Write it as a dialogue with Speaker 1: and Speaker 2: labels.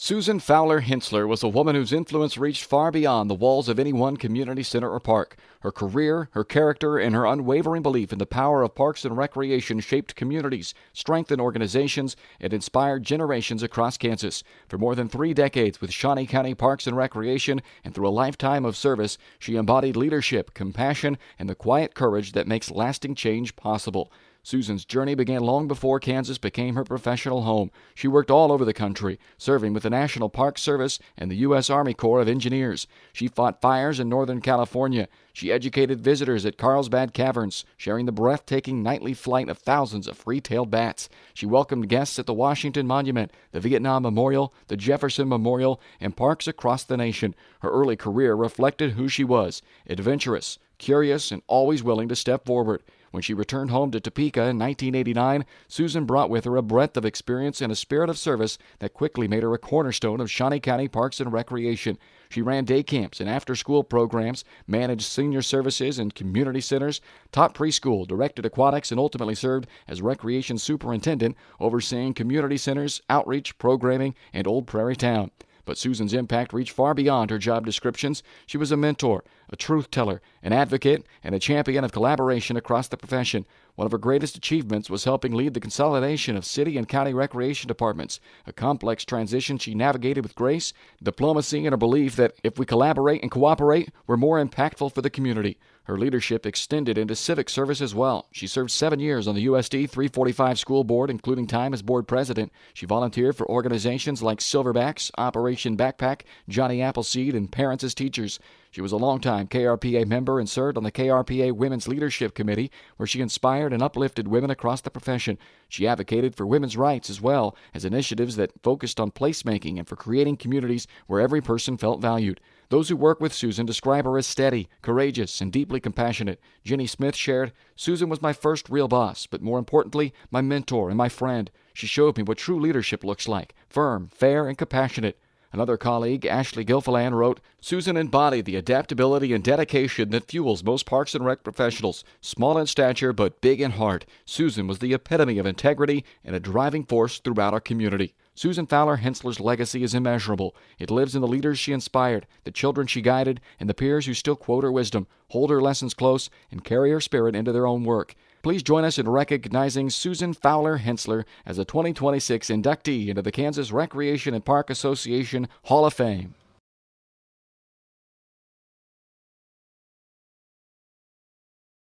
Speaker 1: Susan Fowler Hensler was a woman whose influence reached far beyond the walls of any one community center or park. Her career, her character, and her unwavering belief in the power of parks and recreation shaped communities, strengthened organizations, and inspired generations across Kansas. For more than 3 decades with Shawnee County Parks and Recreation and through a lifetime of service, she embodied leadership, compassion, and the quiet courage that makes lasting change possible. Susan's journey began long before Kansas became her professional home. She worked all over the country, serving with the National Park Service and the U.S. Army Corps of Engineers. She fought fires in Northern California. She educated visitors at Carlsbad Caverns, sharing the breathtaking nightly flight of thousands of free-tailed bats. She welcomed guests at the Washington Monument, the Vietnam Memorial, the Jefferson Memorial, and parks across the nation. Her early career reflected who she was: adventurous, curious, and always willing to step forward. When she returned home to Topeka in 1989, Susan brought with her a breadth of experience and a spirit of service that quickly made her a cornerstone of Shawnee County Parks and Recreation. She ran day camps and after-school programs, managed senior services and community centers, taught preschool, directed aquatics, and ultimately served as recreation superintendent, overseeing community centers, outreach, programming, and Old Prairie Town. But Susan's impact reached far beyond her job descriptions. She was a mentor, a truth teller, an advocate, and a champion of collaboration across the profession. One of her greatest achievements was helping lead the consolidation of city and county recreation departments, a complex transition she navigated with grace, diplomacy, and a belief that if we collaborate and cooperate, we're more impactful for the community. Her leadership extended into civic service as well. She served 7 years on the USD 345 school board, including time as board president. She volunteered for organizations like Silverbacks, Operation Backpack, Johnny Appleseed, and Parents as Teachers. She was a longtime KRPA member and served on the KRPA Women's Leadership Committee, where she inspired and uplifted women across the profession. She advocated for women's rights as well as initiatives that focused on placemaking and for creating communities where every person felt valued. Those who work with Susan describe her as steady, courageous, and deeply compassionate. Jenny Smith shared, "Susan was my first real boss, but more importantly, my mentor and my friend. She showed me what true leadership looks like: firm, fair, and compassionate." Another colleague, Ashley Gilfilan, wrote, "Susan embodied the adaptability and dedication that fuels most Parks and Rec professionals. Small in stature but big in heart, Susan was the epitome of integrity and a driving force throughout our community." Susan Fowler Hensler's legacy is immeasurable. It lives in the leaders she inspired, the children she guided, and the peers who still quote her wisdom, hold her lessons close, and carry her spirit into their own work. Please join us in recognizing Susan Fowler Hensler as a 2026 inductee into the Kansas Recreation and Park Association Hall of Fame.